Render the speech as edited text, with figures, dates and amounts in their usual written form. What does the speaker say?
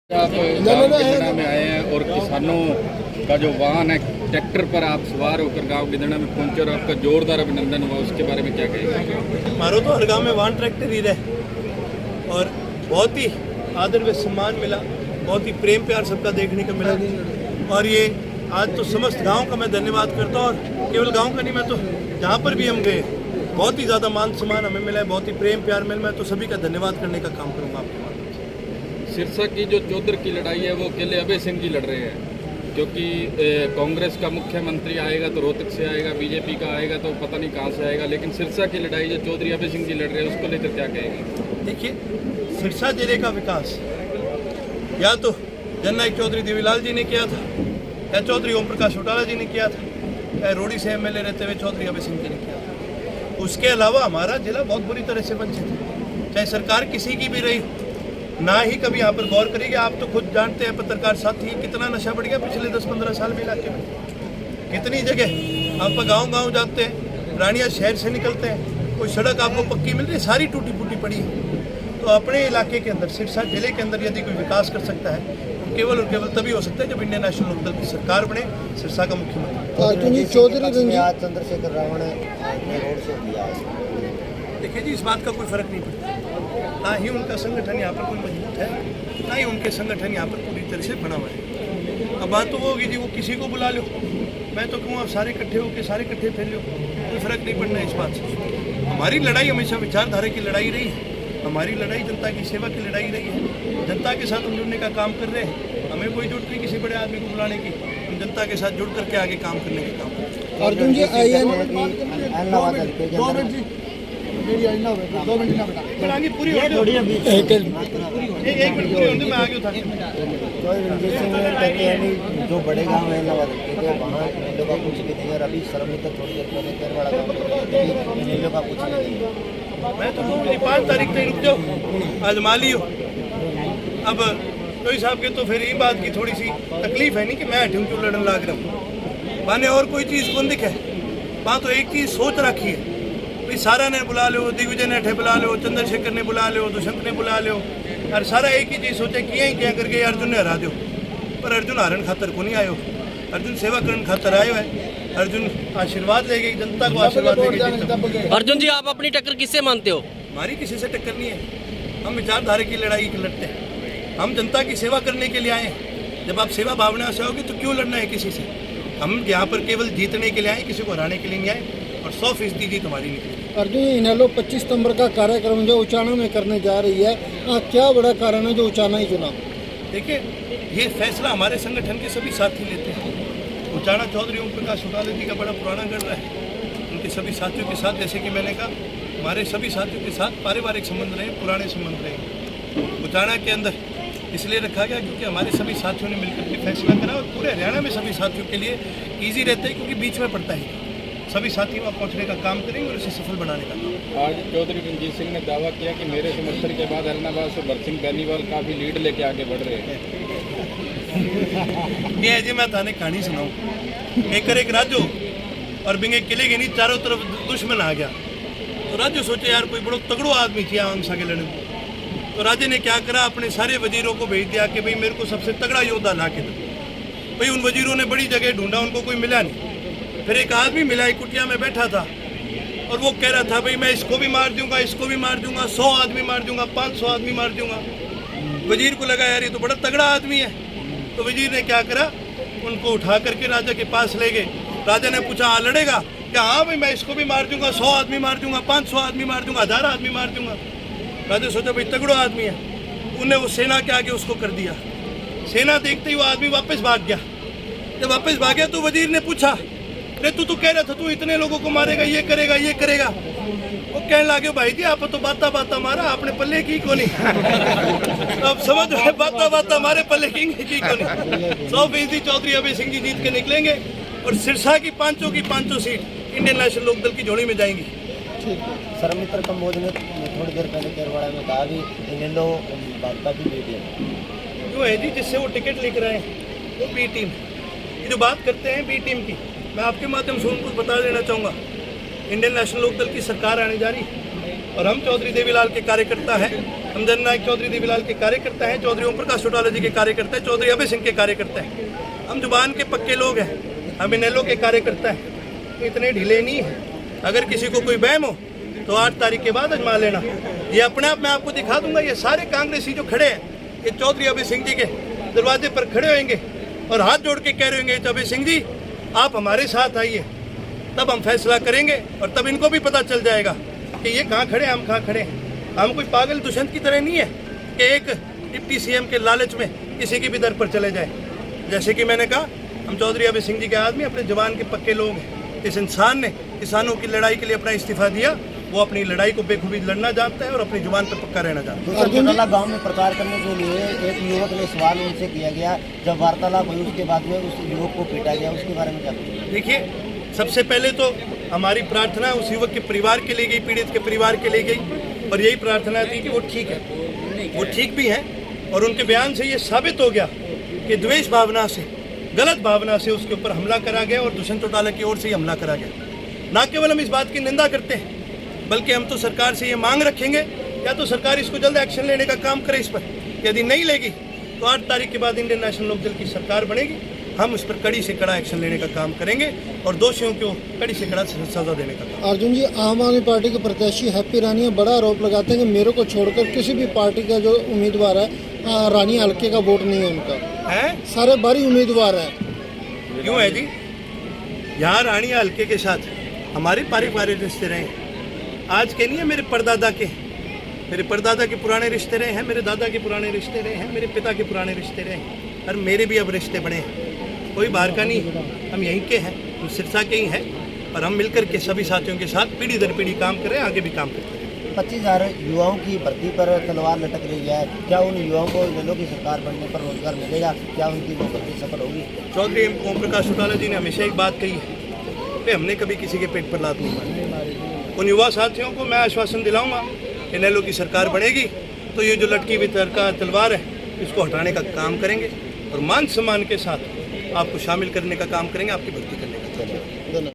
आप गाँव गिदड़ा में आए हैं और किसानों का जो वाहन है ट्रैक्टर पर आप सवार होकर गांव गिदड़ा में पहुंचे और आपका जोरदार अभिनंदन हुआ, उसके बारे में क्या कहेंगे? मारो तो हर गांव में वाहन ट्रैक्टर ही रहे और बहुत ही आदर व सम्मान मिला, बहुत ही प्रेम प्यार सबका देखने को मिला। और ये आज तो समस्त गाँव का मैं धन्यवाद करता हूँ, और केवल गाँव का नहीं, मैं तो जहाँ पर भी हम गए बहुत ही ज़्यादा मान सम्मान हमें मिला है, बहुत ही प्रेम प्यार मिला। मैं तो सभी का धन्यवाद करने का काम करूँगा आपके माध्यम से। सिरसा की जो चौधर की लड़ाई है वो अकेले अभय सिंह जी लड़ रहे हैं, क्योंकि कांग्रेस का मुख्यमंत्री आएगा तो रोहतक से आएगा, बीजेपी का आएगा तो पता नहीं कहाँ से आएगा, लेकिन सिरसा की लड़ाई जो चौधरी अभय सिंह जी लड़ रहे हैं उसको लेकर क्या कहेंगे? देखिए, सिरसा जिले का विकास या तो जननायक चौधरी देवीलाल जी ने किया था, या चौधरी ओम प्रकाश चौटाला जी ने किया था, या रोडी से एमएलए रहते हुए चौधरी अभय सिंह जी ने किया था। उसके अलावा हमारा जिला बहुत बुरी तरह से वंचित है, चाहे सरकार किसी की भी रही, ना ही कभी यहाँ पर गौर करेगी। आप तो खुद जानते हैं पत्रकार साथी, कितना नशा बढ़ गया पिछले 10-15 साल में इलाके में। कितनी जगह आप गांव जाते हैं, रानिया शहर से निकलते हैं, कोई सड़क आपको पक्की मिल रही, सारी टूटी फूटी पड़ी है। तो अपने इलाके के अंदर, सिरसा जिले के अंदर यदि कोई विकास कर सकता है तो केवल और केवल तभी हो सकता है जब इंडियन नेशनल लोकदल की सरकार बने, सिरसा का मुख्यमंत्री। चंद्रशेखर रावण ने रोड शो किया है। देखिए जी, इस बात का कोई फर्क नहीं पड़ता, ना ही उनका संगठन यहाँ पर कोई मजबूत है, ना ही उनके संगठन यहाँ पर पूरी तरह से बना हुआ है। अब बात तो वो होगी जी, वो किसी को बुला लो, मैं तो कहूँ आप सारे इकट्ठे होकर सारे इकट्ठे फैल लो, कोई फर्क नहीं पड़ना है इस बात से। हमारी लड़ाई हमेशा विचारधारा की लड़ाई रही है, हमारी लड़ाई जनता की सेवा की लड़ाई रही है। जनता के साथ हम जुड़ने का काम कर रहे हैं, हमें कोई जरूरत नहीं किसी बड़े आदमी को बुलाने की, हम जनता के साथ जुड़ करके आगे काम करने का काम करते हैं। अर्जुन जी आगे पूरी एक मिनट पूरी होने में आगे उठा जो बड़े गांव है वहाँ लोगों का कुछ भी नहीं है। अभी शर्मी तक थोड़ी देर पहले केरवाड़ा गाँव का कुछ नहीं है। मैं तो कहूँ 5 तारीख तक रुक जाओ, आजमा लियो। अब कोई साहब के तो फिर ये बात की थोड़ी सी तकलीफ है नहीं कि मैं हटूँ क्यों लड़न लाग रहा हूँ, माने और कोई चीज़ कौन दिखे। वहाँ तो एक चीज़ सोच रखी है भाई, सारा ने बुला लो, दिग्विजय ने बुला लो, चंद्रशेखर ने बुला लो, दुष्यंत ने बुला लो, और सारा एक ही चीज़ सोचे किया ही क्या करके अर्जुन ने हरा दो। पर अर्जुन हारन खातर को नहीं आयो, अर्जुन सेवा करन खातर आयो है। अर्जुन आशीर्वाद ले गई, जनता को आशीर्वाद ले गई। अर्जुन जी, आप अपनी टक्कर किससे मानते हो? हमारी किसी से टक्कर नहीं है, हम विचारधारा की लड़ाई लड़ते हैं, हम जनता की सेवा करने के लिए आए हैं। जब आप सेवा भावना से आओगे तो क्यों लड़ना है किसी से? हम यहाँ पर केवल जीतने के लिए आए, किसी को हराने के लिए नहीं आए, और 100% जीत हमारी निकली। अर्जुन, इनेलो 25 सितंबर का कार्यक्रम जो उचाना में करने जा रही है, क्या बड़ा कारण है जो उचाना ही चुना? देखिए, ये फैसला हमारे संगठन के सभी साथी लेते हैं। उचाना चौधरी ओम प्रकाश चौटाला जी का बड़ा पुराना गढ़ है, उनके सभी साथियों के साथ, जैसे कि मैंने कहा, हमारे सभी साथियों के साथ पारिवारिक संबंध रहे, पुराने संबंध रहे। उचाना के अंदर इसलिए रखा गया क्योंकि हमारे सभी साथियों ने मिलकर के फैसला करा, और पूरे हरियाणा में सभी साथियों के लिए ईजी रहता है क्योंकि बीच में पड़ता है। सभी साथी वहाँ पहुँचने का काम करेंगे और इसे सफल बनाने का काम। आज चौधरी रंजीत सिंह ने दावा किया कि मेरे समर्थन के बाद एलनाबाद से भरत बेनीवाल काफ़ी लीड लेके आगे बढ़ रहे हैं। ये जी, मैं थाने कहानी सुनाऊँ। एक राजू और बिंगे किले के नहीं, चारों तरफ दुश्मन आ गया, तो राजू सोचे यार कोई बड़ो तगड़ो आदमी किया आंसा के लड़ने। तो राजे ने क्या करा, अपने सारे वजीरों को भेज दिया कि भाई मेरे को सबसे तगड़ा योद्धा ला के दो। भाई उन वजीरों ने बड़ी जगह ढूंढा, उनको कोई मिला नहीं। फिर एक आदमी मिला, एक कुटिया में बैठा था, और वो कह रहा था भाई मैं इसको भी मार दूंगा, इसको भी मार दूंगा, 100 आदमी मार दूंगा, 500 आदमी मार दूंगा। वजीर को लगा यार ये तो बड़ा तगड़ा आदमी है। तो वजीर ने क्या करा, उनको उठा करके राजा के पास ले गए। राजा ने पूछा, हाँ लड़ेगा क्या? हाँ भाई मैं इसको भी मार दूंगा, 100 आदमी मार दूंगा, 500 आदमी मार दूंगा, 1000 आदमी मार दूंगा। राजा सोचा भाई तगड़ो आदमी है, उन्हें वो सेना के आगे उसको कर दिया। सेना देखते ही वो आदमी वापस भाग गया। जब वापस भाग गया तो वजीर ने पूछा, अरे तू तो कह रहा था तू इतने लोगों को मारेगा, ये करेगा, ये करेगा। वो कहने लगे भाई जी आप तो बाता मारा, आपने पल्ले की को नहीं। अब समझ रहे, बाता मारे पल्ले की को नहीं। 100% चौधरी अभय सिंह जी जीत के निकलेंगे, और सिरसा की पांचों सीट इंडियन नेशनल लोकदल की झोली में जाएंगी। सर, मित्र कंबोज ने थोड़ी देर पहले केरवाड़ा में कहा भी इनेलो भाजपा की बेटी है। जो है जी, जिससे वो टिकट लिख रहे हैं वो बी टीम। ये जो बात करते हैं बी टीम की, मैं आपके माध्यम से उनको बता देना चाहूँगा, इंडियन नेशनल लोकदल की सरकार आने जा रही है, और हम चौधरी देवीलाल के कार्यकर्ता हैं। हम जननायक चौधरी देवीलाल के कार्यकर्ता हैं, चौधरी ओम प्रकाश चौटाला जी के कार्यकर्ता हैं, चौधरी अभय सिंह के कार्यकर्ता हैं। हम जुबान के पक्के लोग हैं, हम इनेलो के कार्यकर्ता हैं, इतने ढीले नहीं हैं। अगर किसी को कोई वहम हो तो 8 तारीख के बाद आजमा लेना। ये अपने आप मैं आपको दिखा दूंगा। ये सारे कांग्रेसी जो खड़े हैं, ये चौधरी अभय सिंह जी के दरवाजे पर खड़े होंगे और हाथ जोड़ के कह रहे होंगे, तो अभय सिंह जी आप हमारे साथ आइए, तब हम फैसला करेंगे और तब इनको भी पता चल जाएगा कि ये कहाँ खड़े हैं, हम कहाँ खड़े हैं। हम कोई पागल दुष्यंत की तरह नहीं है कि एक डिप्टी सीएम के लालच में किसी की भी दर पर चले जाए। जैसे कि मैंने कहा, हम चौधरी अभय सिंह जी के आदमी अपने जवान के पक्के लोग हैं। इस इंसान ने किसानों की लड़ाई के लिए अपना इस्तीफा दिया, वो अपनी लड़ाई को बेखूबी लड़ना जानता है और अपनी जुबान पर पक्का रहना चाहता है। दूसरा चौटाला गांव में प्रचार करने के लिए एक युवक ने सवाल उनसे किया गया, जब वार्तालाप हुई उसके बाद में उस युवक को पीटा गया, उसके बारे में क्या? देखिए, सबसे पहले तो हमारी प्रार्थना उस युवक के परिवार के लिए गई, पीड़ित के परिवार के लिए गई, और यही प्रार्थना थी कि वो ठीक है, वो ठीक भी हैं। और उनके बयान से ये साबित हो गया कि द्वेष भावना से, गलत भावना से उसके ऊपर हमला करा गया और दुष्यंत चौटाला की ओर से ही हमला करा गया। ना केवल हम इस बात की निंदा करते हैं, बल्कि हम तो सरकार से ये मांग रखेंगे या तो सरकार इसको जल्द एक्शन लेने का काम करे इस पर। यदि नहीं लेगी तो 8 तारीख के बाद इंडियन नेशनल लोकदल की सरकार बनेगी। हम इस पर कड़ी से कड़ा एक्शन लेने का काम करेंगे और दोषियों को कड़ी से कड़ा सजा देने का काम। अर्जुन जी, आम आदमी पार्टी के प्रत्याशी हैप्पी रानी बड़ा आरोप लगाते हैं कि मेरे को छोड़कर किसी भी पार्टी का जो उम्मीदवार है, रानी हल्के का वोट नहीं है उनका है। सारे बारी उम्मीदवार है। क्यों है जी? यहाँ रानी हल्के के साथ हमारे पारिवारिक रिश्ते रहे हैं। आज के नहीं है, मेरे परदादा के, मेरे परदादा के पुराने रिश्ते रहे हैं, मेरे दादा के पुराने रिश्ते रहे हैं, मेरे पिता के पुराने रिश्ते रहे हैं, और मेरे भी अब रिश्ते बने हैं। कोई बाहर का नहीं, हम यहीं के हैं, हम सिरसा के ही हैं, और हम मिलकर के सभी साथियों के साथ पीढ़ी दर पीढ़ी काम करें, आगे भी काम करते हैं। 25,000 युवाओं की भर्ती पर तलवार लटक रही है, क्या उन युवाओं को इनेलो की सरकार बनने पर रोजगार मिलेगा? क्या उनकी वो भर्ती सफल होगी? चौधरी ओम प्रकाश चौटाला जी ने हमेशा एक बात कही है कि हमने कभी किसी के पेट पर लात नहीं मारी। उन युवा साथियों को मैं आश्वासन दिलाऊंगा, इनेलो की सरकार बनेगी तो ये जो लटकी हुई तलवार है इसको हटाने का काम करेंगे और मान सम्मान के साथ आपको शामिल करने का काम करेंगे, आपकी भर्ती करने का।